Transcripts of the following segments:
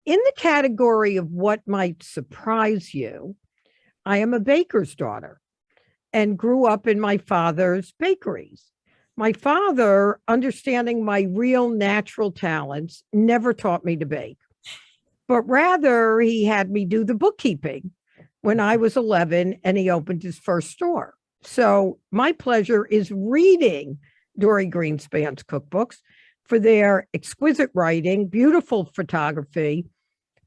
in the category of what might surprise you, I am a baker's daughter and grew up in my father's bakeries. My father, understanding my real natural talents, never taught me to bake, but rather he had me do the bookkeeping when I was 11 and he opened his first store. So my pleasure is reading Dorie Greenspan's cookbooks for their exquisite writing, beautiful photography.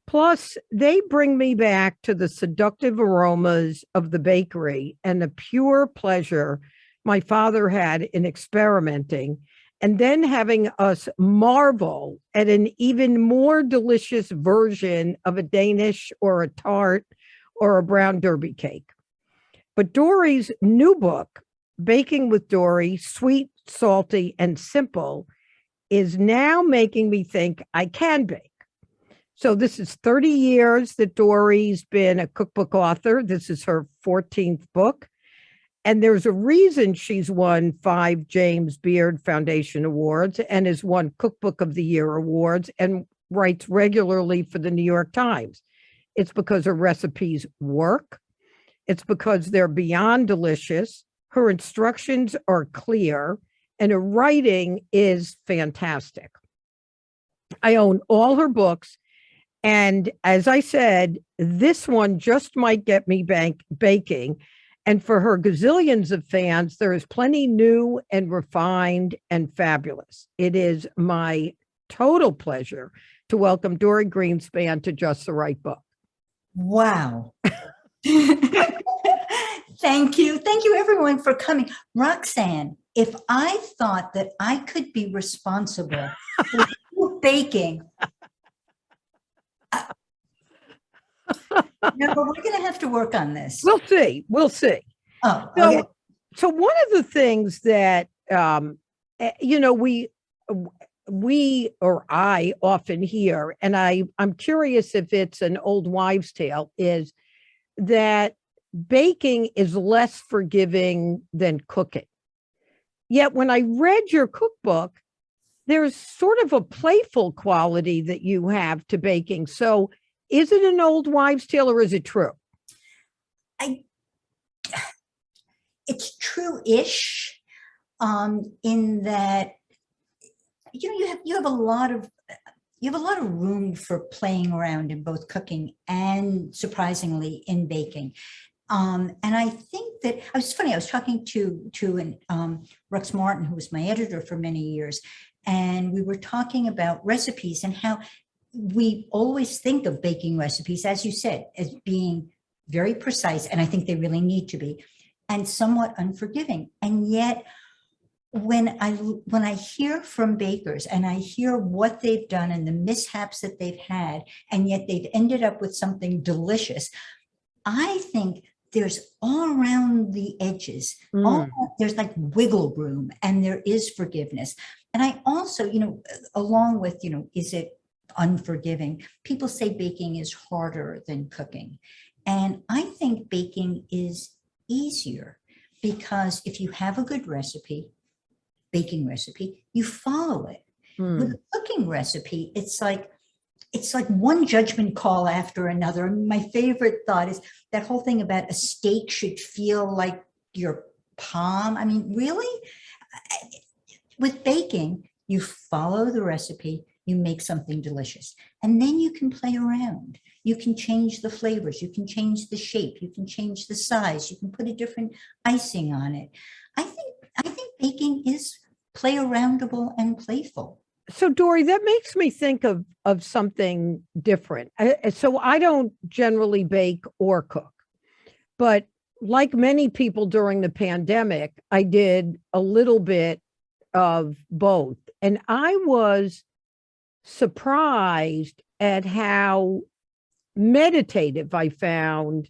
Plus, they bring me back to the seductive aromas of the bakery and the pure pleasure my father had in experimenting and then having us marvel at an even more delicious version of a Danish or a tart or a brown derby cake. But Dorie's new book, Baking with Dorie, Sweet, Salty, and Simple, is now making me think I can bake. So this is 30 years that Dorie's been a cookbook author. This is her 14th book. And there's a reason she's won 5 James Beard Foundation Awards and has won Cookbook of the Year awards and writes regularly for the New York Times. It's because her recipes work. It's because they're beyond delicious. Her instructions are clear and her writing is fantastic. I own all her books. And as I said, this one just might get me baking. And for her gazillions of fans, there is plenty new and refined and fabulous. It is my total pleasure to welcome Dorie Greenspan to Just the Right Book. Wow. Thank you. Thank you, everyone, for coming. Roxanne, if I thought that I could be responsible for baking, no, but we're going to have to work on this. We'll see. We'll see. Oh, okay. So one of the things that, we or I often hear, and I'm curious if it's an old wives' tale, is that baking is less forgiving than cooking. Yet when I read your cookbook, there's sort of a playful quality that you have to baking. So is it an old wives' tale or is it true? It's true-ish, in that you have a lot of room for playing around in both cooking and, surprisingly, in baking. And I think that I was talking to Rex Martin, who was my editor for many years, and we were talking about recipes and how we always think of baking recipes, as you said, as being very precise, and I think they really need to be, and somewhat unforgiving. And yet, when I hear from bakers and I hear what they've done and the mishaps that they've had, and yet they've ended up with something delicious, I think there's all around the edges, there's like wiggle room and there is forgiveness. And I also, along with, is it unforgiving? People say baking is harder than cooking. And I think baking is easier because if you have a good baking recipe, you follow it. With a cooking recipe, it's like one judgment call after another. And my favorite thought is that whole thing about a steak should feel like your palm. I mean, really? With baking, you follow the recipe, you make something delicious, and then you can play around. You can change the flavors, you can change the shape, you can change the size, you can put a different icing on it. I think baking is play aroundable and playful. So Dorie, that makes me think of something different. So I don't generally bake or cook, but like many people during the pandemic, I did a little bit of both. And I was surprised at how meditative I found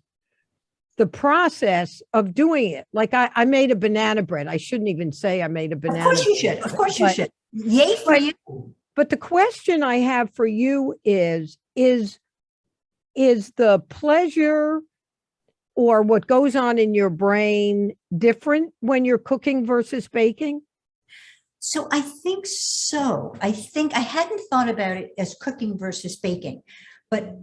the process of doing it. Like I made a banana bread. I shouldn't even say I made a banana bread. Of course you should. Of course you should. Yay for you. But the question I have for you is the pleasure or what goes on in your brain different when you're cooking versus baking? So I think so. I think I hadn't thought about it as cooking versus baking, But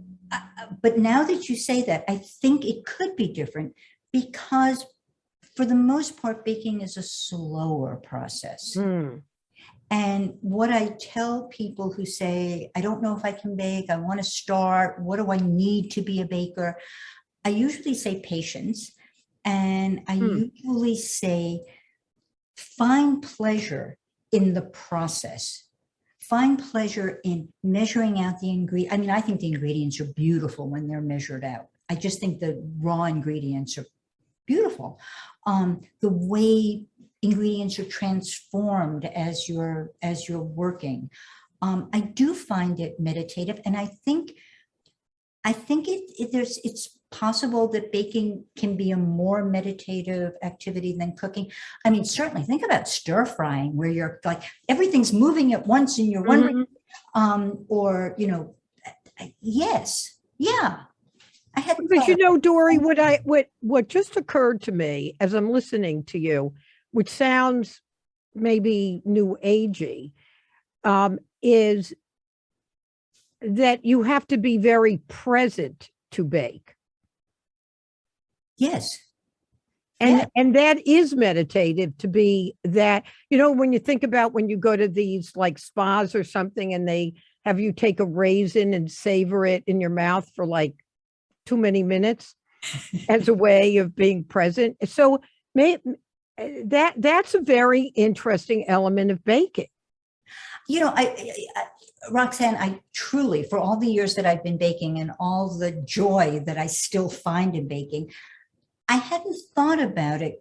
but now that you say that, I think it could be different because for the most part, baking is a slower process. Mm, And what I tell people who say, I don't know if I can bake, I want to start, what do I need to be a baker? I usually say patience. And I mm. usually say, find pleasure in the process. Find pleasure in measuring out the ingredient. I mean, I think the ingredients are beautiful when they're measured out. I just think the raw ingredients are beautiful. The way ingredients are transformed as you're working. I do find it meditative, and I think it's possible that baking can be a more meditative activity than cooking. I mean, certainly think about stir frying, where you're like everything's moving at once, and you're wondering, Mhm. or yes, yeah, I hadn't Because thought you of know, Dory, what just occurred to me as I'm listening to you, which sounds maybe new agey, is that you have to be very present to bake. yes, yeah, And that is meditative to be that, you know, when you think about when you go to these like spas or something and they have you take a raisin and savor it in your mouth for like too many minutes as a way of being present. So may, that's a very interesting element of baking. you know, Roxanne, I truly, for all the years that I've been baking and all the joy that I still find in baking, I hadn't thought about it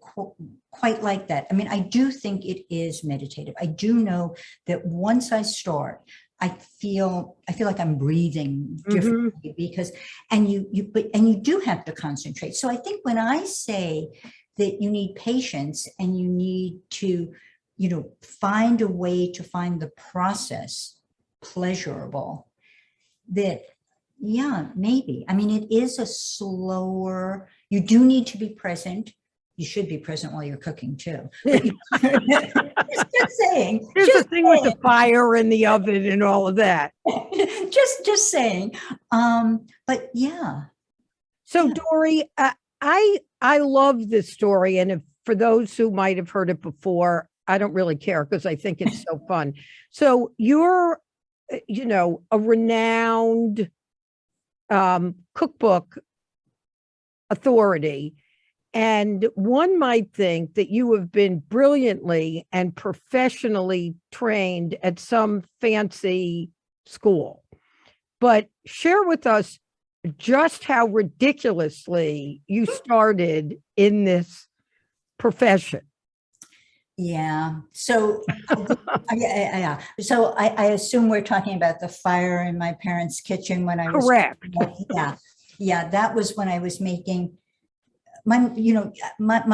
quite like that. I mean, I do think it is meditative. I do know that once I start, I feel like I'm breathing Mm-hmm. differently because, and you do have to concentrate. So I think when I say that you need patience and you need to, find a way to find the process pleasurable, that yeah, maybe. I mean, it is a slower, you do need to be present. You should be present while you're cooking too. But just saying, Here's the just thing with the fire and the oven and all of that. saying, just saying. But yeah, So, yeah. Dory, I love this story, and if for those who might have heard it before, I don't really care because I think it's so fun. So, you're, a renowned cookbook authority. And one might think that you have been brilliantly and professionally trained at some fancy school. But share with us just how ridiculously you started in this profession. Yeah. So, yeah. So I assume we're talking about the fire in my parents' kitchen when I was, Correct. yeah, yeah. That was when I was making my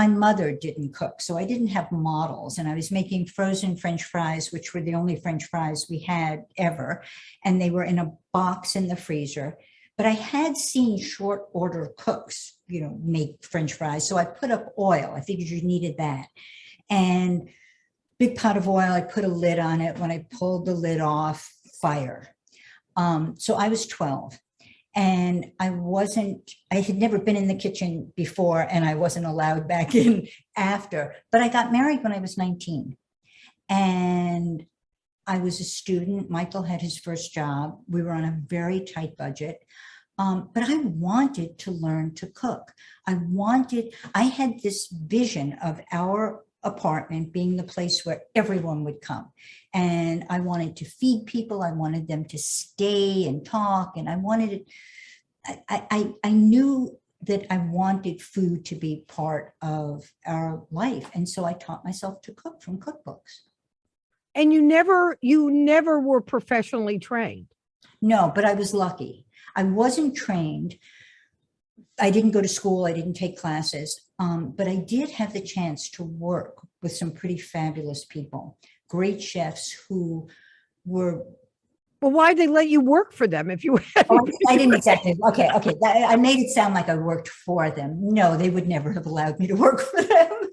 mother didn't cook, so I didn't have models, and I was making frozen French fries, which were the only French fries we had ever, and they were in a box in the freezer. But I had seen short order cooks, make French fries, so I put up oil. I figured you needed that, and big pot of oil. I put a lid on it. When I pulled the lid off, fire. So I was 12. And I had never been in the kitchen before, and I wasn't allowed back in after, but I got married when I was 19, and I was a student. Michael had his first job. We were on a very tight budget. But I wanted to learn to cook. I had this vision of our apartment being the place where everyone would come. And I wanted to feed people. I wanted them to stay and talk. And I wanted it. I knew that I wanted food to be part of our life. And so I taught myself to cook from cookbooks. And you never were professionally trained. No, but I was lucky. I wasn't trained. I didn't go to school. I didn't take classes. But I did have the chance to work with some pretty fabulous people, great chefs who were. Well, why'd they let you work for them if you had? Oh, I didn't exactly. Okay. I made it sound like I worked for them. No, they would never have allowed me to work for them.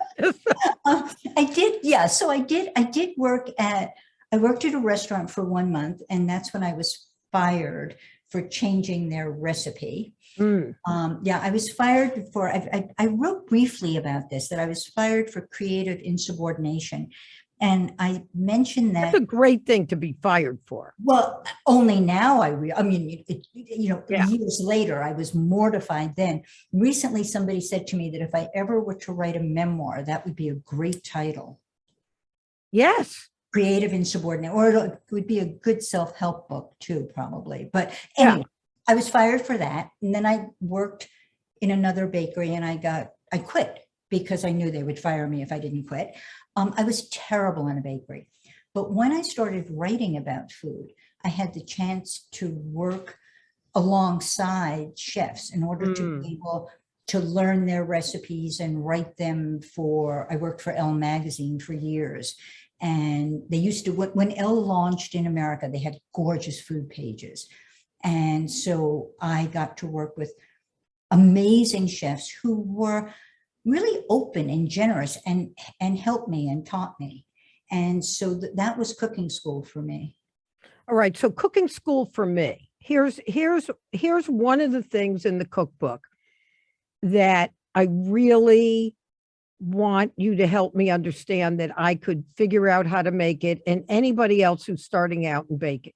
I did. Yeah. So I did. I worked at a restaurant for 1 month, and that's when I was fired for changing their recipe. Mm. Yeah, I was fired for, I wrote briefly about this, that I was fired for creative insubordination. And I mentioned That's that, a great thing to be fired for. well, only now I mean, Yeah. years later, I was mortified then. Recently, somebody said to me that if I ever were to write a memoir, that would be a great title. Yes. Creative insubordinate, or it would be a good self-help book too, probably. But Yeah. anyway, I was fired for that. And then I worked in another bakery and I quit because I knew they would fire me if I didn't quit. I was terrible in a bakery. But when I started writing about food, I had the chance to work alongside chefs in order to be able to learn their recipes and write them for, I worked for Elle magazine for years. And they used to, when Elle launched in America, they had gorgeous food pages. And so I got to work with amazing chefs who were really open and generous and helped me and taught me. And so that was cooking school for me. All right. So cooking school for me. Here's one of the things in the cookbook that I really want you to help me understand that I could figure out how to make it, and anybody else who's starting out in baking.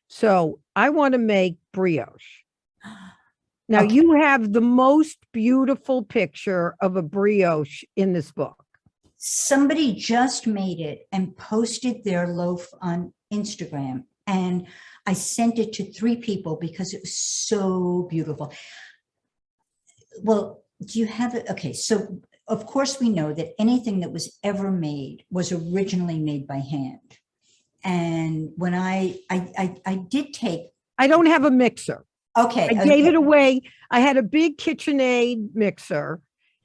So I want to make brioche. Now, Okay. you have the most beautiful picture of a brioche in this book. Somebody just made it and posted their loaf on Instagram, and I sent it to 3 people because it was so beautiful. Well, do you have it? Okay, so of course we know that anything that was ever made was originally made by hand. And when I did take, I don't have a mixer. okay, I gave it away. I had a big KitchenAid mixer.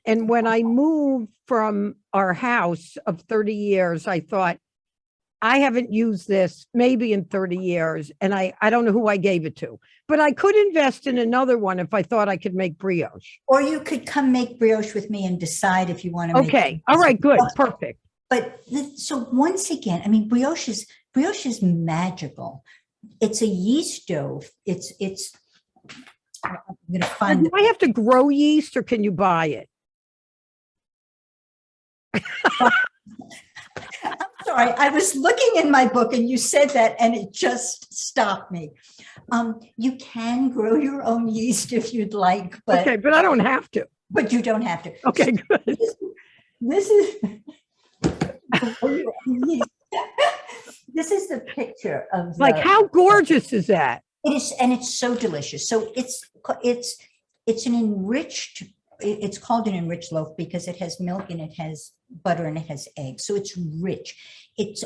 And when I moved from our house of 30 years, I thought, I haven't used this maybe in 30 years. And I don't know who I gave it to, but I could invest in another one if I thought I could make brioche. or you could come make brioche with me and decide if you want to make. Okay. All right. Good. Perfect. But so once again, I mean, brioche is magical. It's a yeast dough. I'm going to find. Do I have to grow yeast or can you buy it? I'm sorry, I was looking in my book and you said that and it just stopped me. You can grow your own yeast if you'd like, but okay, but I don't have to. But you don't have to. Okay, good. This is this is the picture of like how gorgeous is that? It is, and it's so delicious. So it's an enriched. It's called an enriched loaf because it has milk and it has butter and it has eggs. So it's rich. It's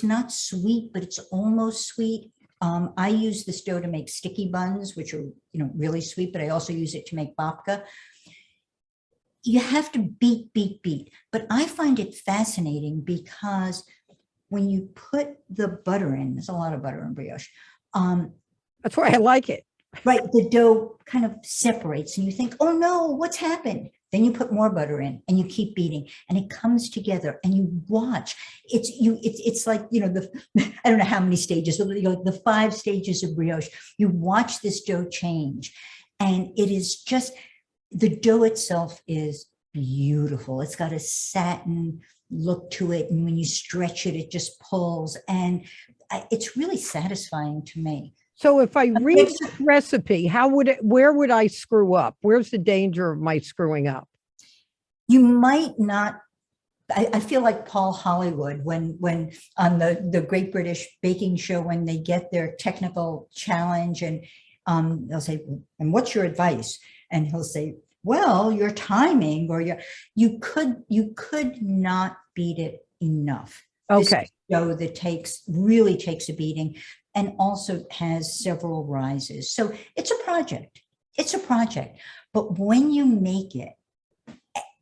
not sweet, but it's almost sweet. I use this dough to make sticky buns, which are, really sweet, but I also use it to make babka. You have to beat. But I find it fascinating because when you put the butter in, there's a lot of butter in brioche. That's why I like it. Right, the dough kind of separates and you think, oh no, what's happened? Then you put more butter in and you keep beating and it comes together and you watch. It's like, I don't know how many stages, the 5 stages of brioche. You watch this dough change and it is just, the dough itself is beautiful. It's got a satin look to it. And when you stretch it, it just pulls. And it's really satisfying to me. So if I read this recipe, where would I screw up? Where's the danger of my screwing up? You might not. I feel like Paul Hollywood when on the Great British Baking Show, when they get their technical challenge and they'll say, and what's your advice? And he'll say, well, your timing or you could not beat it enough. Okay. This is a dough that really takes a beating and also has several rises. So it's a project. But when you make it,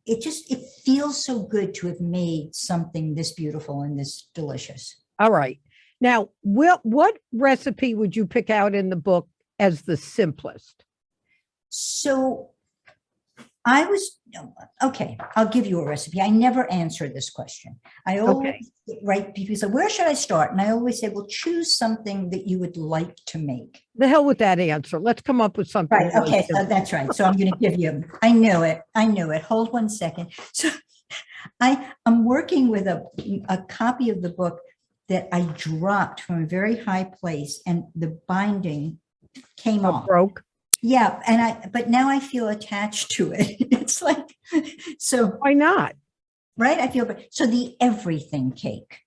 it feels so good to have made something this beautiful and this delicious. All right. Now, what recipe would you pick out in the book as the simplest? So I was, okay, I'll give you a recipe. I never answer this question. I Okay, always write, people say, where should I start? And I always say, well, choose something that you would like to make. the hell with that answer. Let's come up with something. Right. really Okay. So simple. that's right. So I'm going to give you, I knew it. I knew it. Hold 1 second. So I'm working with a copy of the book that I dropped from a very high place and the binding came Oh, off. broke. Yeah. But now I feel attached to it. It's like, so, Why not? right. I feel, so the everything cake.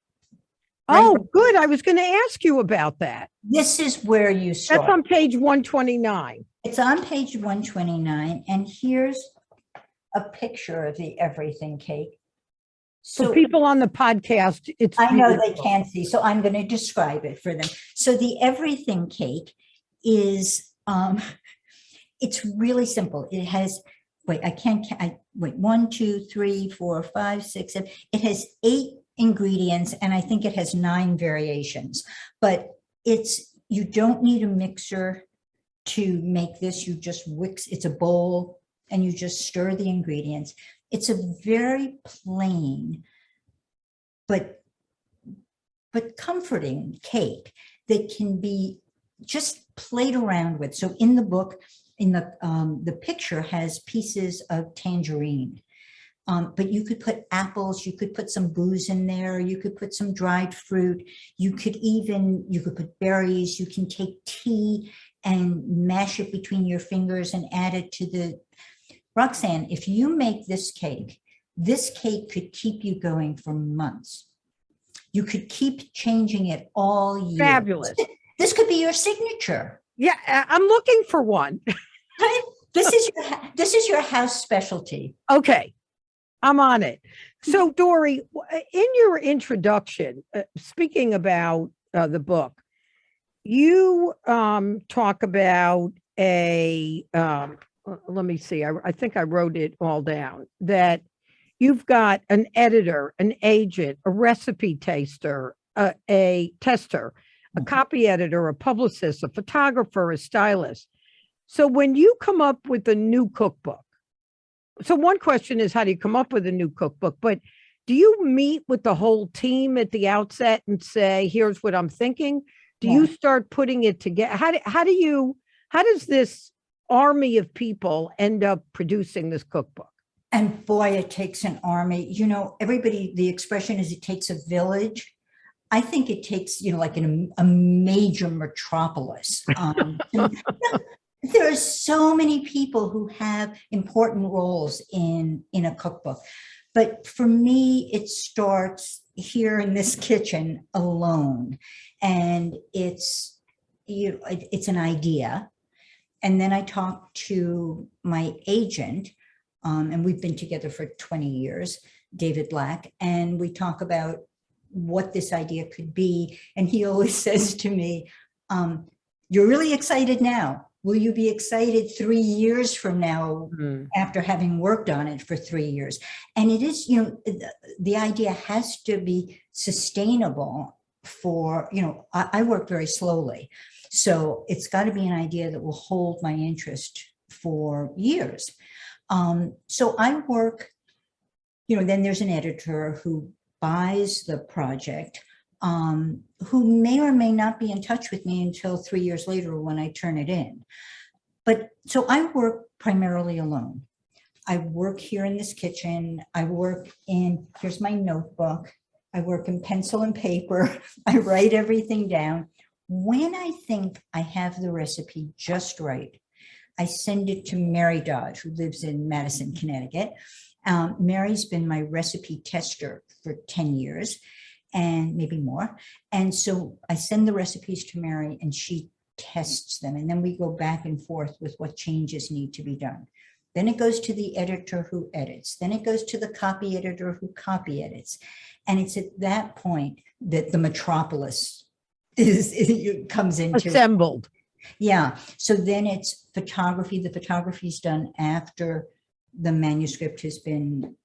Right? Oh, good. I was going to ask you about that. This is where you That's start. on page 129. It's on page 129. And here's a picture of the everything cake. For So people on the podcast, it's I know they beautiful. can't see, so I'm going to describe it for them. So the everything cake is, it's really simple. It has, wait, wait, 1, 2, 3, 4, 5, 6, 7. It has 8 ingredients, and I think it has 9 variations. But you don't need a mixer to make this. You just it's a bowl, and you just stir the ingredients. It's a very plain, but comforting cake that can be just played around with. So in the book, the picture has pieces of tangerine, but you could put apples, you could put some booze in there, you could put some dried fruit, you could put berries, you can take tea and mash it between your fingers and add it to the, Roxanne, if you make this cake could keep you going for months. You could keep changing it all year. Fabulous. This could be your signature. Yeah, I'm looking for one. Right? This is your house specialty. Okay, I'm on it. So, Dory, in your introduction, speaking about the book, you talk about let me see, I think I wrote it all down, that you've got an editor, an agent, a recipe taster, a tester, a copy editor, a publicist, a photographer, a stylist. So when you come up with a new cookbook, so one question is, how do you come up with a new cookbook? But do you meet with the whole team at the outset and say, here's what I'm thinking? Do you start putting it together? How does this army of people end up producing this cookbook? And boy, it takes an army. You know, everybody, the expression is it takes a village. I think it takes, like a major metropolis. There are so many people who have important roles in a cookbook. But for me, it starts here in this kitchen alone. And it's an idea. And then I talk to my agent, and we've been together for 20 years, David Black, and we talk about what this idea could be. And he always says to me, you're really excited now. Will you be excited 3 years from now after having worked on it for 3 years? And it is, the idea has to be sustainable for, I work very slowly. So it's got to be an idea that will hold my interest for years. So I work, then there's an editor who buys the project, who may or may not be in touch with me until 3 years later when I turn it in. But so I work primarily alone. I work here in this kitchen. Here's my notebook. I work in pencil and paper. I write everything down. When I think I have the recipe just right, I send it to Mary Dodge, who lives in Madison, Connecticut. Mary's been my recipe tester for 10 years and maybe more. And so I send the recipes to Mary and she tests them. And then we go back and forth with what changes need to be done. Then it goes to the editor who edits. Then it goes to the copy editor who copy edits. And it's at that point that the metropolis comes into assembled. Yeah. So then it's photography. The photography is done after the manuscript has been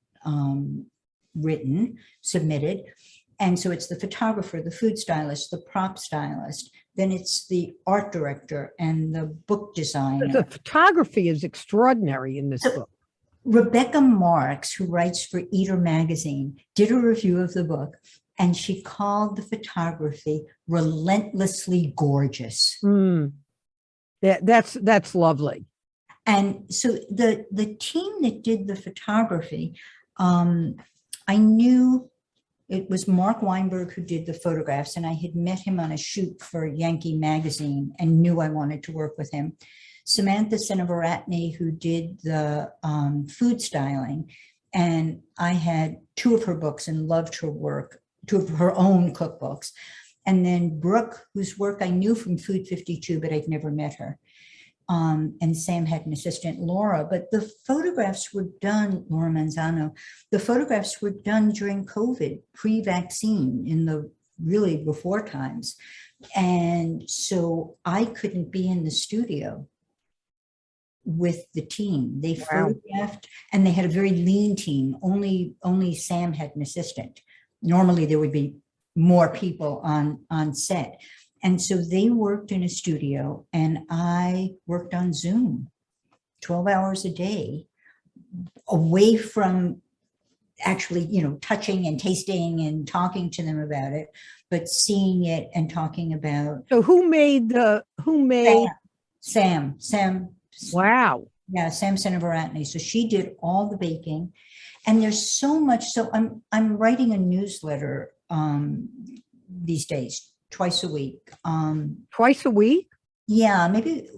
written, submitted. And so it's the photographer, the food stylist, the prop stylist. Then it's the art director and the book designer. The photography is extraordinary in this book. Rebecca Marks, who writes for Eater magazine, did a review of the book, and she called the photography relentlessly gorgeous. Mm, that's lovely. And so the team that did the photography, I knew it was Mark Weinberg who did the photographs, and I had met him on a shoot for Yankee magazine and knew I wanted to work with him. Samantha Seneviratne, who did the food styling, and I had two of her books and loved her work, two of her own cookbooks. And then Brooke, whose work I knew from Food 52, but I'd never met her. And Sam had an assistant, Laura, but the photographs were done, Laura Manzano, the photographs were done during COVID, pre-vaccine, in the really before times. And so I couldn't be in the studio with the team. They photographed, and they had a very lean team. Only Sam had an assistant. Normally there would be more people on set. And so they worked in a studio and I worked on Zoom 12 hours a day, away from actually, touching and tasting and talking to them about it, but seeing it and talking about. So who made Sam. Wow. Yeah, Sam Seneviratne. So she did all the baking, and there's so much. So I'm writing a newsletter these days, twice a week. Twice a week? Yeah, maybe.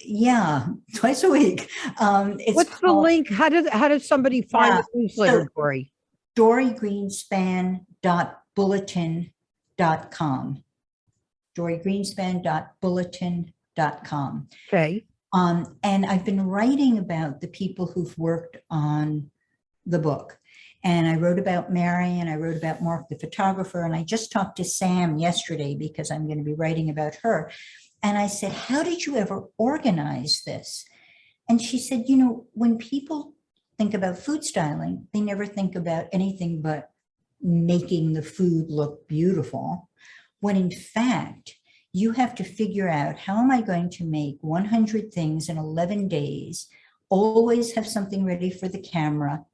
Yeah, twice a week. What's the link? How does somebody find the newsletter, Dory? DoryGreenspan.bulletin.com. DoryGreenspan.bulletin.com. Okay. And I've been writing about the people who've worked on the book. And I wrote about Mary, and I wrote about Mark, the photographer. And I just talked to Sam yesterday because I'm going to be writing about her. And I said, how did you ever organize this? And she said, when people think about food styling, they never think about anything but making the food look beautiful. When in fact, you have to figure out, how am I going to make 100 things in 11 days, always have something ready for the camera,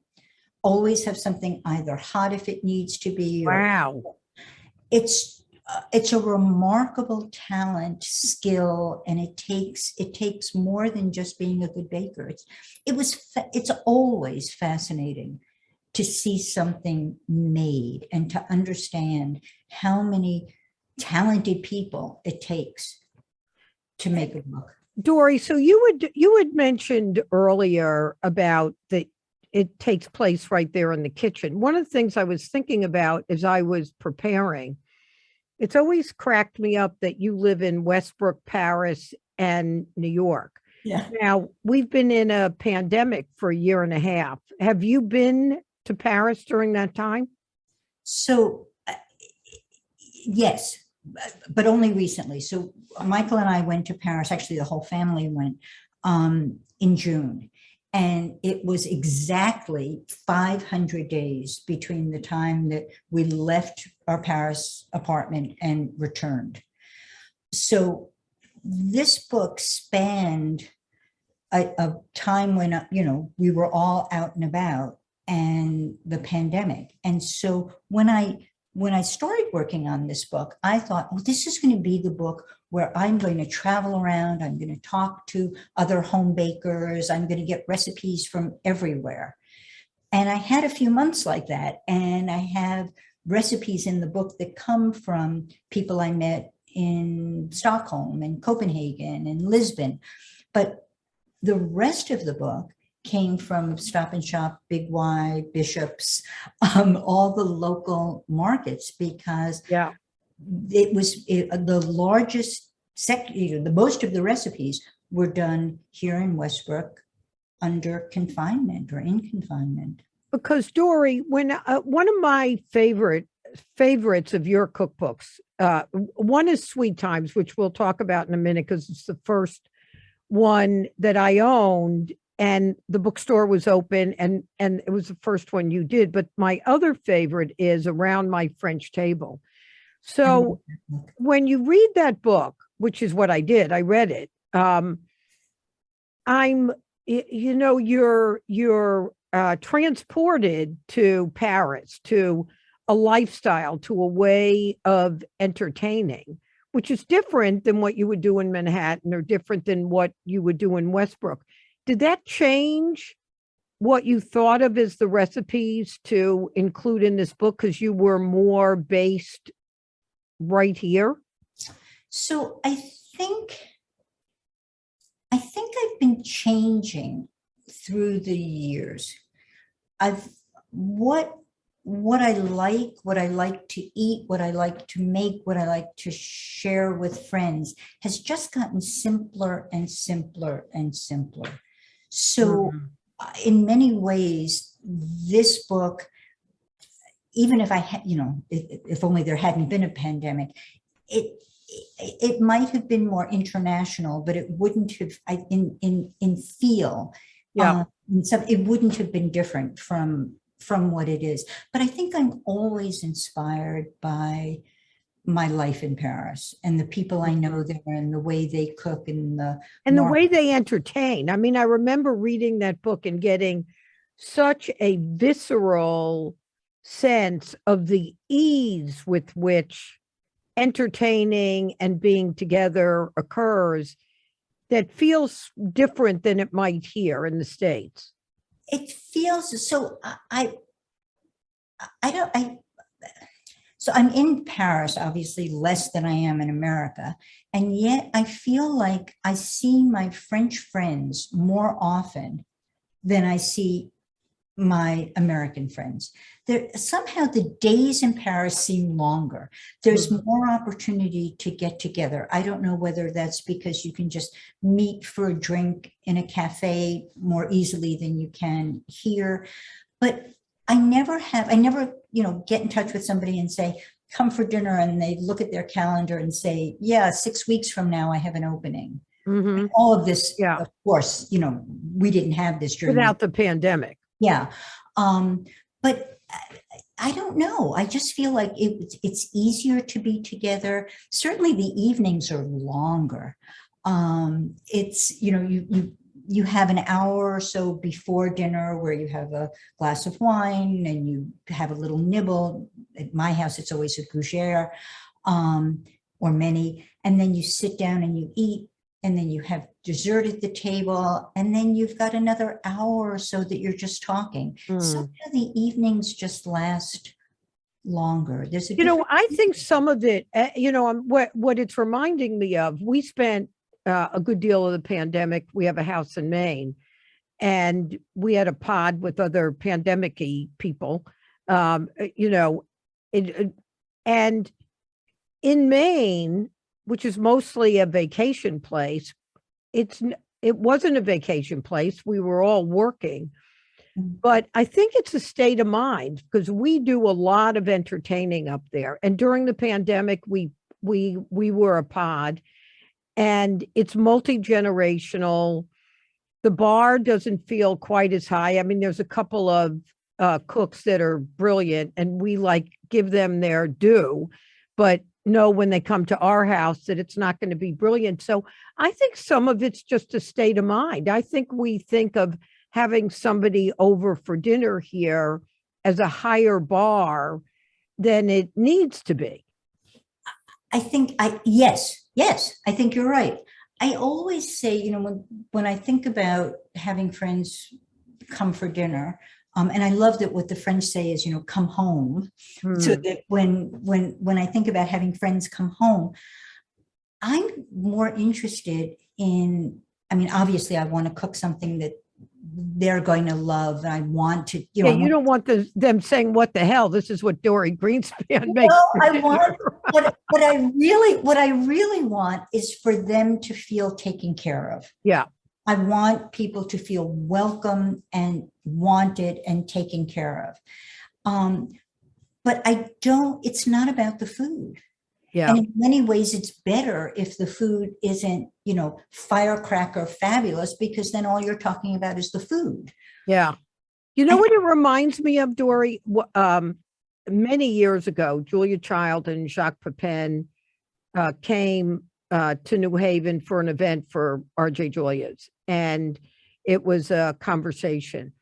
always have something either hot if it needs to be. Wow. It's a remarkable talent, skill, and it takes more than just being a good baker. It's always fascinating to see something made and to understand how many talented people it takes to make a book. Dory, so you had mentioned earlier about that it takes place right there in the kitchen. One of the things I was thinking about as I was preparing, it's always cracked me up that you live in Westbrook, Paris, and New York. Yeah. Now, we've been in a pandemic for a year and a half. Have you been to Paris during that time? So, yes, but only recently. So Michael and I went to Paris, actually the whole family went in June. And it was exactly 500 days between the time that we left our Paris apartment and returned. So this book spanned a time when, we were all out and about, and the pandemic. And so when I started working on this book, I thought, oh, this is going to be the book where I'm going to travel around. I'm going to talk to other home bakers. I'm going to get recipes from everywhere. And I had a few months like that. And I have recipes in the book that come from people I met in Stockholm and Copenhagen and Lisbon. But the rest of the book came from Stop and Shop, Big Y, Bishops, all the local markets, because it was the largest sector, the most of the recipes were done here in Westbrook under confinement or in confinement. Because Dory, when one of my favorites of your cookbooks, one is Sweet Times, which we'll talk about in a minute because it's the first one that I owned, and the bookstore was open, and it was the first one you did. But my other favorite is Around My French Table. So when you read that book, which is what I did, I read it. I'm you know, you're transported to Paris, to a lifestyle, to a way of entertaining, which is different than what you would do in Manhattan or different than what you would do in Westbrook. Did that change what you thought of as the recipes to include in this book because you were more based right here? So think I think I've been changing through the years. I've what what I like to eat, what I like to make, what I like to share with friends has just gotten simpler and simpler and simpler. So Mhm. in many ways, this book, even if I had, you know, if only there hadn't been a pandemic, it it might have been more international, but it wouldn't have in feel Yeah. in some it wouldn't have been different from what it is. But I think I'm always inspired by my life in Paris and the people I know there and the way they cook and the And the way they entertain. I mean, I remember reading that book and getting such a visceral sense of the ease with which entertaining and being together occurs that feels different than it might here in the States. it feels so I don't I so I'm in Paris, obviously less than I am in America. And yet I feel like I see my French friends more often than I see my American friends. There somehow the days in Paris seem longer. There's Mhm. more opportunity to get together. I don't know whether that's because you can just meet for a drink in a cafe more easily than you can here. But I never, you know, get in touch with somebody and say, come for dinner. And they look at their calendar and say, yeah, 6 weeks from now, I have an opening. Mhm. All of this, Yeah, of course, you know, we didn't have this during the, without the pandemic. yeah. But I don't know. I just feel like it's easier to be together. Certainly the evenings are longer. It's, you know, you have an hour or so before dinner where you have a glass of wine and you have a little nibble. At my house, it's always a gougere, or many, and then you sit down and you eat, and then you have dessert at the table, and then you've got another hour or so that you're just talking. Mm. Somehow the evenings just last longer. There's a You know, different, I think some of it, you know, what it's reminding me of. We spent a good deal of the pandemic. We have a house in Maine, and we had a pod with other pandemic-y people. You know, and in Maine, which is mostly a vacation place, it wasn't a vacation place. We were all working, but I think it's a state of mind because we do a lot of entertaining up there. And during the pandemic, we were a pod, and it's multi-generational. The bar doesn't feel quite as high. I mean, there's a couple of cooks that are brilliant, and we like give them their due, but know when they come to our house that it's not going to be brilliant. So I think some of it's just a state of mind. I think we think of having somebody over for dinner here as a higher bar than it needs to be. I think yes, I think you're right. I always say, you know, when I think about having friends come for dinner, and I love that what the French say is, you know, come home. So Hmm. that when I think about having friends come home, I'm more interested in, I mean, obviously I want to cook something that they're going to love. And I want to, you know, Yeah, I you want, don't want them saying, "What the hell? This is what Dory Greenspan makes well, for I dinner." want what I really want is for them to feel taken care of. Yeah, I want people to feel welcome and wanted and taken care of. Um, but I don't, it's not about the food. yeah, And in many ways, it's better if the food isn't, you know, firecracker fabulous, because then all you're talking about is the food. yeah. You know I, what it reminds me of, Dory? Many years ago, Julia Child and Jacques Pepin came to New Haven for an event for R.J. Julia's, and It was a conversation.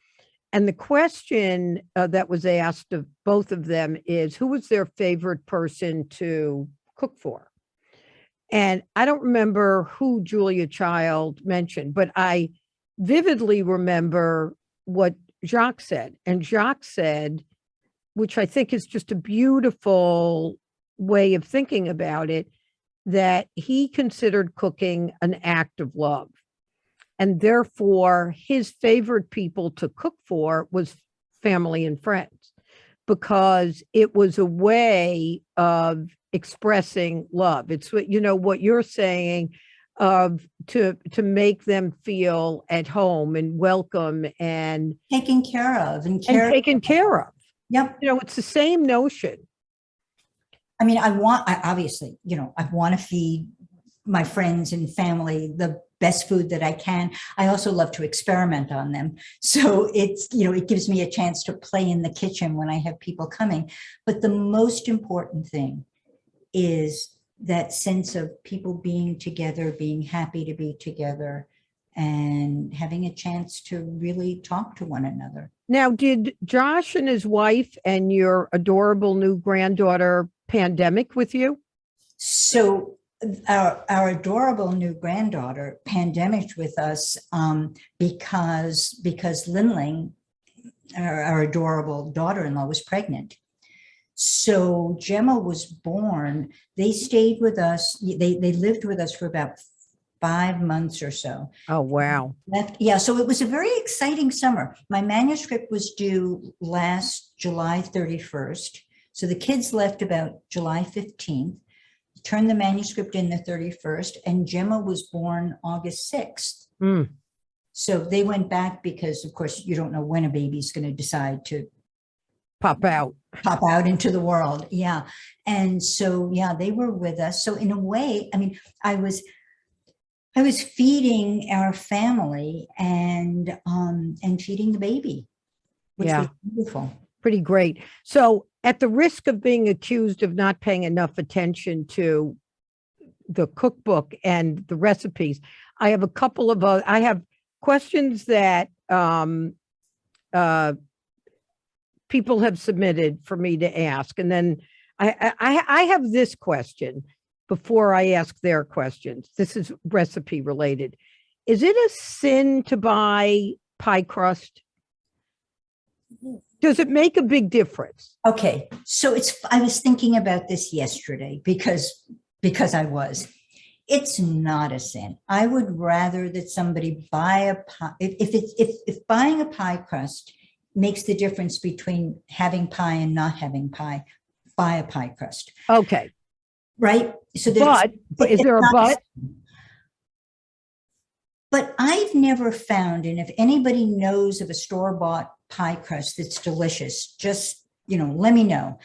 And the question that was asked of both of them is who was their favorite person to cook for? And I don't remember who Julia Child mentioned, but I vividly remember what Jacques said. And Jacques said, which I think is just a beautiful way of thinking about it, that he considered cooking an act of love. And therefore, his favorite people to cook for was family and friends, because it was a way of expressing love. It's what, what you're saying, of to make them feel at home and welcome and Taken care of taken care of. Yep. It's the same notion. I mean, I obviously, I want to feed my friends and family the best food that I can. I also love to experiment on them. So it's, it gives me a chance to play in the kitchen when I have people coming. But the most important thing is that sense of people being together, being happy to be together, and having a chance to really talk to one another. Now, did Josh and his wife and your adorable new granddaughter pandemic with you? So our adorable new granddaughter pandemicked with us because Linling, our adorable daughter-in-law, was pregnant. So Gemma was born. They stayed with us. They lived with us for about 5 months or so. Oh, wow. Yeah, so it was a very exciting summer. My manuscript was due last July 31st. So the kids left about July 15th, turned the manuscript in the 31st, and Gemma was born August 6th. Mm. So they went back because, of course, you don't know when a baby's going to decide to pop out into the world. Yeah. And so, yeah, they were with us. So in a way, I mean, I was feeding our family and feeding the baby, which was beautiful. Pretty great. So at the risk of being accused of not paying enough attention to the cookbook and the recipes, I have a couple of I have questions that people have submitted for me to ask. And then I have this question before I ask their questions. This is recipe related. Is it a sin to buy pie crust? Does it make a big difference? Okay, so I was thinking about this yesterday because I was. It's not a sin. I would rather that somebody buy a pie. If buying a pie crust makes the difference between having pie and not having pie, buy a pie crust. Okay. Right? So but is there a but? But I've never found, and if anybody knows of a store-bought pie crust that's delicious, just, let me know.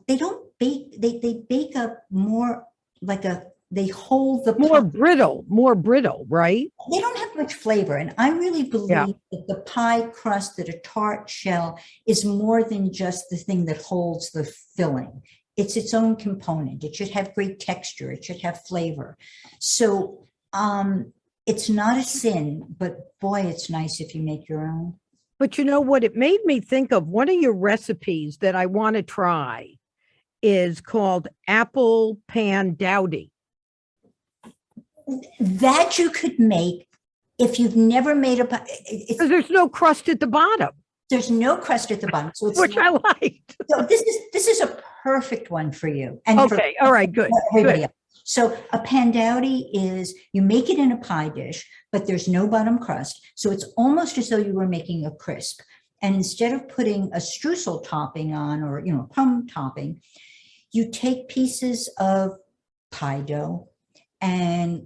They don't bake, they bake up more like they hold the more brittle, right? They don't have much flavor. And I really believe that the pie crust, that a tart shell is more than just the thing that holds the filling. It's its own component. It should have great texture. It should have flavor. So it's not a sin, but boy, it's nice if you make your own. But you know what? It made me think of one of your recipes that I want to try is called apple pan dowdy. That you could make if you've never made a pie. Because there's no crust at the bottom. There's no crust at the bottom, so it's which I liked. So this is a perfect one for you. And okay, all right, good. Everybody else. So a pan dowdy is you make it in a pie dish, but there's no bottom crust. So it's almost as though you were making a crisp. And instead of putting a streusel topping on, or plum topping, you take pieces of pie dough. And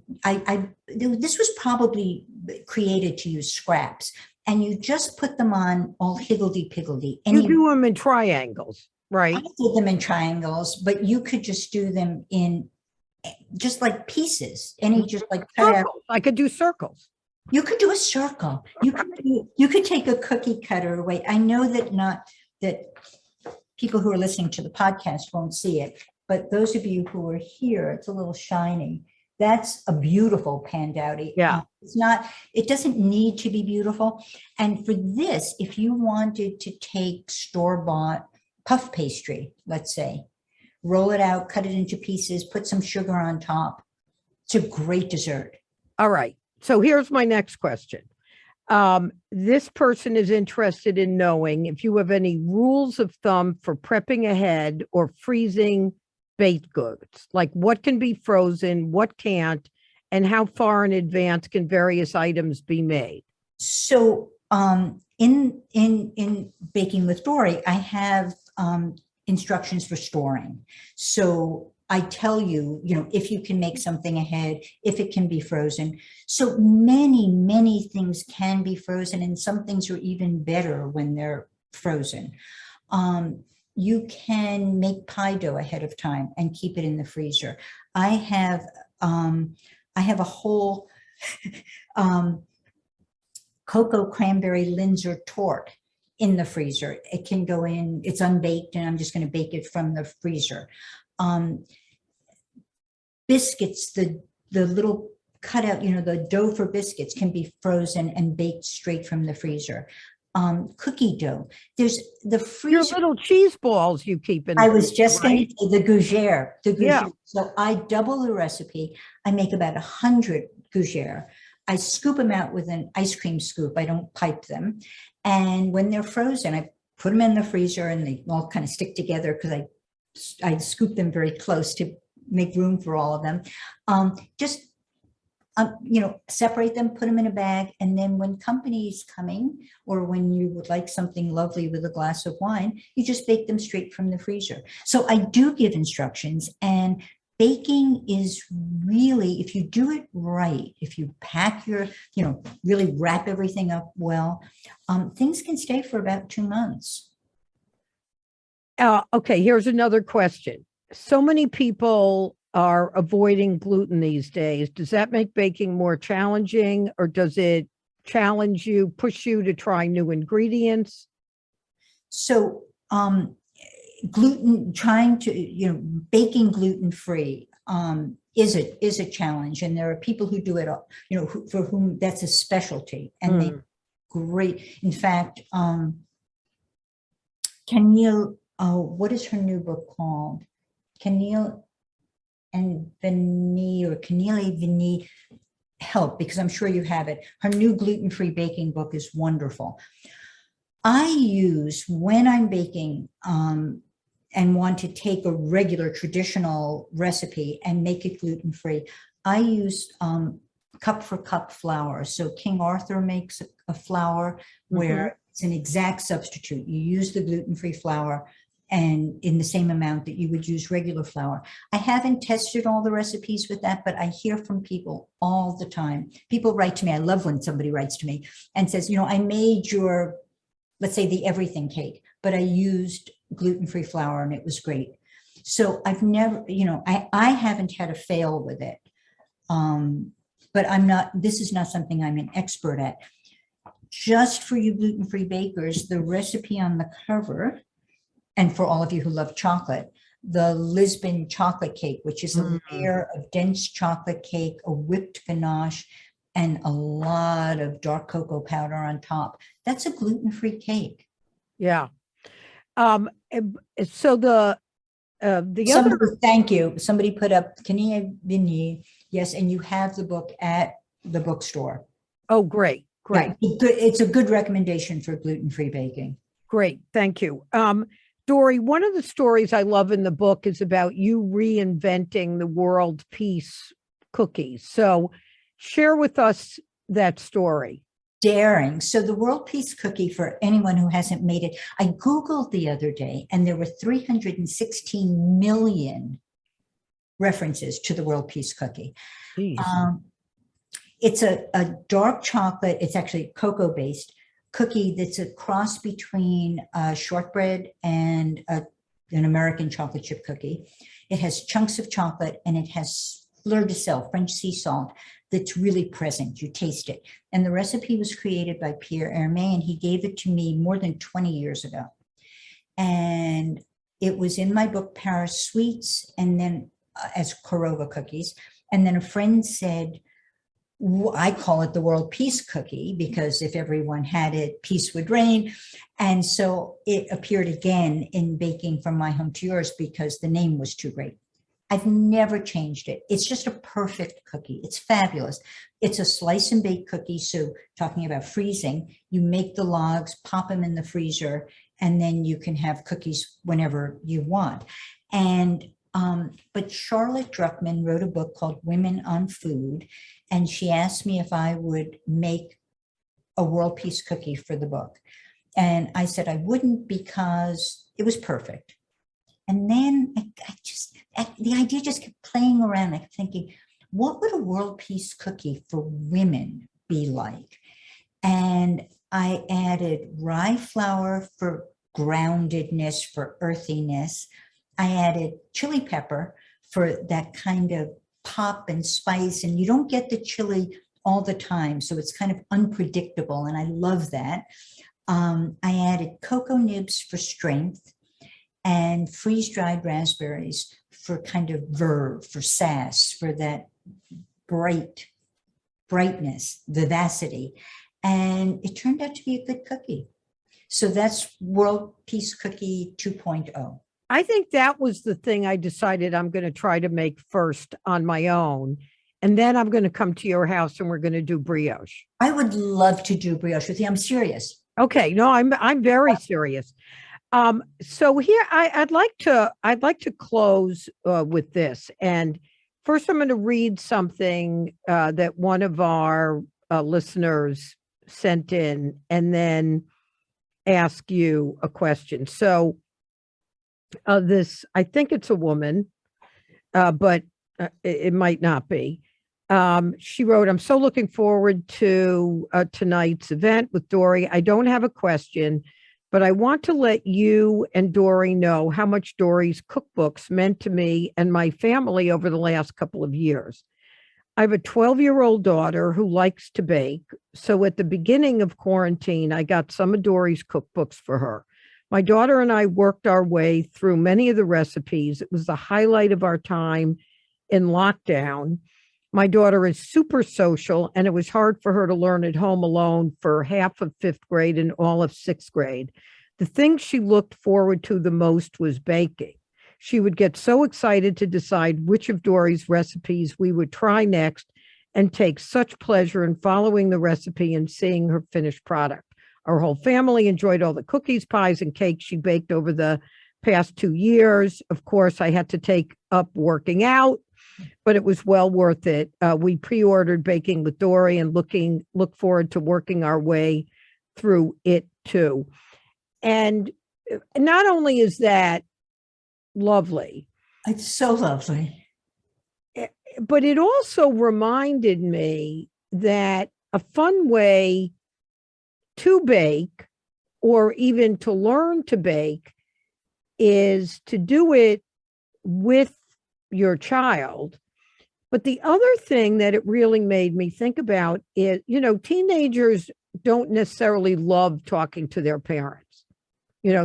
this was probably created to use scraps, and you just put them on all higgledy-piggledy. You do them in triangles, right? I did them in triangles, but you could just do them in just like pieces. Just like cut out. I could do circles. You could do a circle. You could take a cookie cutter away. I know that people who are listening to the podcast won't see it, but those of you who are here, it's a little shiny. That's a beautiful pandowdy. Yeah. It's not, it doesn't need to be beautiful. And for this, if you wanted to take store-bought puff pastry, let's say, roll it out, cut it into pieces, put some sugar on top. It's a great dessert. All right. So here's my next question. This person is interested in knowing if you have any rules of thumb for prepping ahead or freezing baked goods, like what can be frozen, what can't, and how far in advance can various items be made? So in Baking with Dory, I have instructions for storing. So I tell you, if you can make something ahead, if it can be frozen. So many things can be frozen, and some things are even better when they're frozen. You can make pie dough ahead of time and keep it in the freezer. I have a whole cocoa cranberry Linzer torte in the freezer. It can go in, it's unbaked, and I'm just going to bake it from the freezer. Biscuits, the little cutout, the dough for biscuits can be frozen and baked straight from the freezer. Cookie dough. There's the Your freezer. little cheese balls you keep in. I was just going right? to say the gougere. Yeah. So I double the recipe. I make about 100 gougere. I scoop them out with an ice cream scoop. I don't pipe them. And when they're frozen, I put them in the freezer, and they all kind of stick together because I scoop them very close to make room for all of them. Separate them, put them in a bag. And then when company's coming, or when you would like something lovely with a glass of wine, you just bake them straight from the freezer. So I do give instructions, and baking is really, if you do it right, if you pack your, really wrap everything up well, things can stay for about 2 months. Okay, here's another question. So many people are avoiding gluten these days. Does that make baking more challenging, or does it challenge you, push you to try new ingredients? So baking gluten-free is a challenge, and there are people who do it, for whom that's a specialty, and they great. In fact, Keneal, what is her new book called? Keneal and Vinny, or Keneally Vinny, help, because I'm sure you have it. Her new gluten-free baking book is wonderful. I use, when I'm baking and want to take a regular traditional recipe and make it gluten-free, I use cup for cup flour. So King Arthur makes a flour where it's an exact substitute. You use the gluten-free flour, and in the same amount that you would use regular flour. I haven't tested all the recipes with that, but I hear from people all the time. People write to me. I love when somebody writes to me and says, I made your, let's say, the everything cake, but I used gluten-free flour and it was great. So I've never, I haven't had a fail with it. But this is not something I'm an expert at. Just for you gluten-free bakers, the recipe on the cover, and for all of you who love chocolate, the Lisbon chocolate cake, which is a layer of dense chocolate cake, a whipped ganache, and a lot of dark cocoa powder on top. That's a gluten-free cake. Yeah. So the other, thank you. Somebody put up Keneal Vinny. Yes, and you have the book at the bookstore. Oh, great. Yeah, it's a good recommendation for gluten-free baking. Great, thank you. Dory, one of the stories I love in the book is about you reinventing the world peace cookies. So share with us that story. Daring. So the world peace cookie, for anyone who hasn't made it, I Googled the other day, and there were 316 million references to the world peace cookie. It's a dark chocolate, it's actually cocoa based cookie that's a cross between shortbread and an American chocolate chip cookie. It has chunks of chocolate, and it has fleur de sel, French sea salt, that's really present. You taste it. And the recipe was created by Pierre Hermé, and he gave it to me more than 20 years ago. And it was in my book, Paris Sweets, and then as Korova cookies. And then a friend said, I call it the world peace cookie because if everyone had it, peace would reign. And so it appeared again in Baking from My Home to Yours because the name was too great. I've never changed it. It's just a perfect cookie. It's fabulous. It's a slice and bake cookie. So talking about freezing, you make the logs, pop them in the freezer, and then you can have cookies whenever you want. And but Charlotte Druckman wrote a book called Women on Food, and she asked me if I would make a world peace cookie for the book. And I said I wouldn't because it was perfect. And then the idea just kept playing around. I kept thinking, what would a world peace cookie for women be like? And I added rye flour for groundedness, for earthiness. I added chili pepper for that kind of pop and spice. And you don't get the chili all the time, so it's kind of unpredictable. And I love that. I added cocoa nibs for strength and freeze-dried raspberries for kind of verve, for sass, for that brightness, vivacity. And it turned out to be a good cookie. So that's World Peace Cookie 2.0. I think that was the thing I decided I'm going to try to make first on my own. And then I'm going to come to your house and we're going to do brioche. I would love to do brioche with you. I'm serious. Okay. No, I'm very serious. So here I'd like to close with this. And first I'm going to read something that one of our listeners sent in and then ask you a question. So I think it's a woman, but it might not be. She wrote, I'm so looking forward to tonight's event with Dory. I don't have a question, but I want to let you and Dory know how much Dory's cookbooks meant to me and my family over the last couple of years. I have a 12-year-old daughter who likes to bake. So at the beginning of quarantine, I got some of Dory's cookbooks for her. My daughter and I worked our way through many of the recipes. It was the highlight of our time in lockdown. My daughter is super social, and it was hard for her to learn at home alone for half of 5th grade and all of 6th grade. The thing she looked forward to the most was baking. She would get so excited to decide which of Dory's recipes we would try next and take such pleasure in following the recipe and seeing her finished product. Our whole family enjoyed all the cookies, pies, and cakes she baked over the past 2 years. Of course, I had to take up working out, but it was well worth it. We pre-ordered Baking with Dory and look forward to working our way through it too. And not only is that lovely, It's so lovely. but it also reminded me that a fun way to bake or even to learn to bake is to do it with your child. But the other thing that it really made me think about is, teenagers don't necessarily love talking to their parents.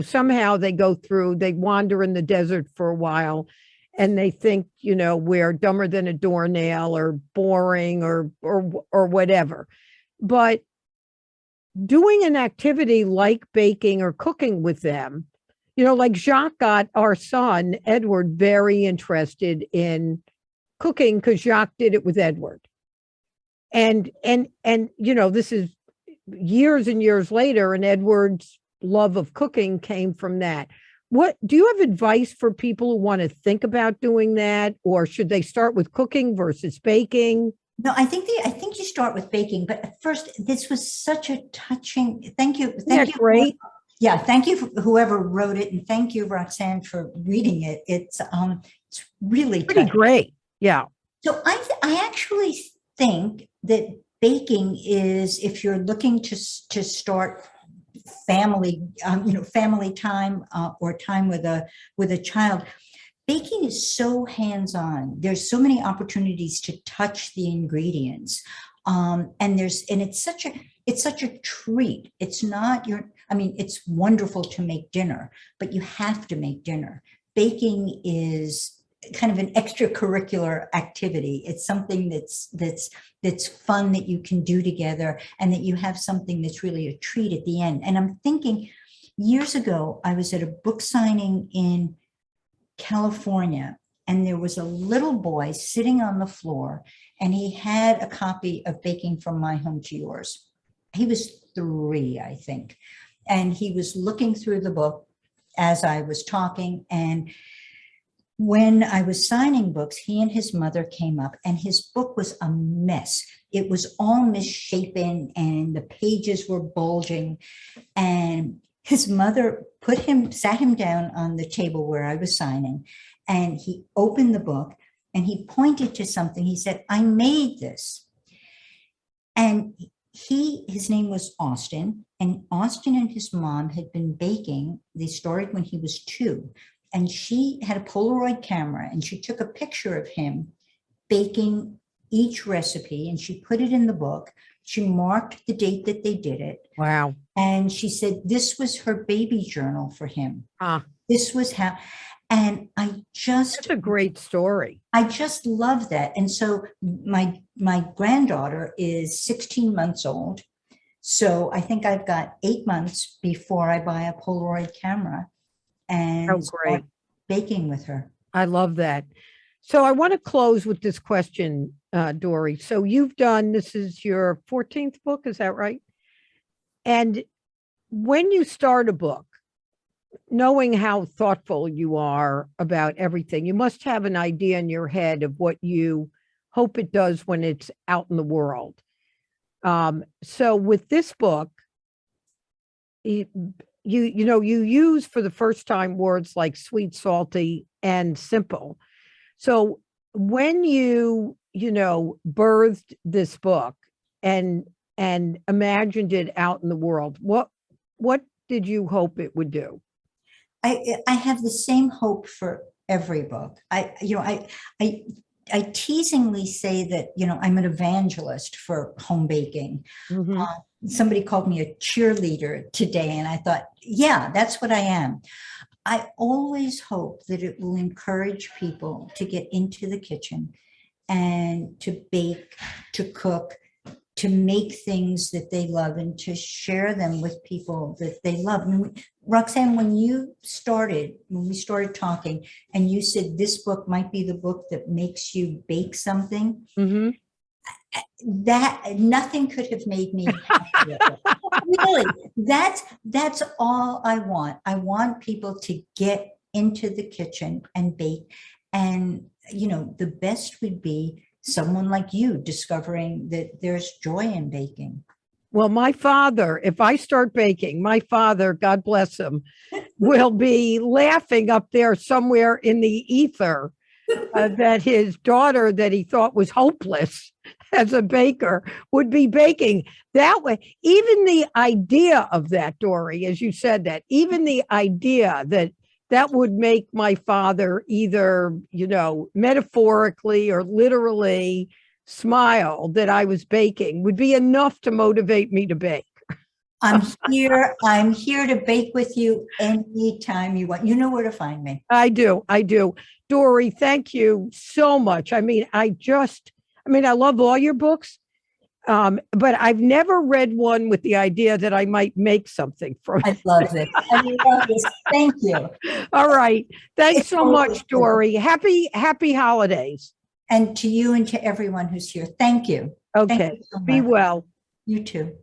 Somehow they wander in the desert for a while and they think, we're dumber than a doornail or boring or whatever. But doing an activity like baking or cooking with them, like Jacques got our son, Edward, very interested in cooking because Jacques did it with Edward. And this is years and years later, and Edward's love of cooking came from that. What do you have advice for people who want to think about doing that, or should they start with cooking versus baking? No, I think you start with baking, but first, this was such a touching. Thank you. Yeah, great. Yeah, thank you for whoever wrote it, and thank you, Roxanne, for reading it. It's really Pretty touching. great. Yeah. So I actually think that baking is, if you're looking to start family, family time or time with a child. Baking is so hands-on. There's so many opportunities to touch the ingredients. And it's such a treat. It's not it's wonderful to make dinner, but you have to make dinner. Baking is kind of an extracurricular activity. It's something that's fun that you can do together, and that you have something that's really a treat at the end. And I'm thinking, years ago, I was at a book signing in California, and there was a little boy sitting on the floor, and he had a copy of Baking from My Home to Yours. He was 3, I think, and he was looking through the book as I was talking. And when I was signing books, he and his mother came up, and his book was a mess. It was all misshapen, and the pages were bulging. And his mother sat him down on the table where I was signing, and he opened the book and he pointed to something. He said, "I made this." And his name was Austin, and Austin and his mom had been baking. They started when he was 2, and she had a Polaroid camera, and she took a picture of him baking each recipe, and she put it in the book. She marked the date that they did it. Wow. And she said this was her baby journal for him. Ah, This was how, and that's a great story. I just love that. And so my granddaughter is 16 months old. So I think I've got 8 months before I buy a Polaroid camera and Great. start baking with her. I love that. So I want to close with this question, Dory. So this is your 14th book, is that right? And when you start a book, knowing how thoughtful you are about everything, you must have an idea in your head of what you hope it does when it's out in the world. So with this book, you use for the first time words like sweet, salty, and simple. So when you birthed this book and imagined it out in the world, what did you hope it would do? I have the same hope for every book. I teasingly say that, I'm an evangelist for home baking. Mhm. Somebody called me a cheerleader today, and I thought, yeah, that's what I am. I always hope that it will encourage people to get into the kitchen and to bake, to cook, to make things that they love, and to share them with people that they love. I mean, Roxanne, when we started talking, and you said this book might be the book that makes you bake something, Mhm. that nothing could have made me happier. Really, that's all I want. I want people to get into the kitchen and bake. And, the best would be someone like you discovering that there's joy in baking. Well, my father, if I start baking, my father, God bless him, will be laughing up there somewhere in the ether that his daughter that he thought was hopeless as a baker would be baking that way. Even the idea of that, Dory, as you said that, even the idea that would make my father either, metaphorically or literally smile that I was baking would be enough to motivate me to bake. I'm here to bake with you anytime you want. You know where to find me. I do. Dory, thank you so much. I love all your books. But I've never read one with the idea that I might make something from it. I love this. Thank you. All right. Thanks so much, Dory. Happy holidays. And to you and to everyone who's here. Thank you. Okay. Thank you so Be much. well. You too.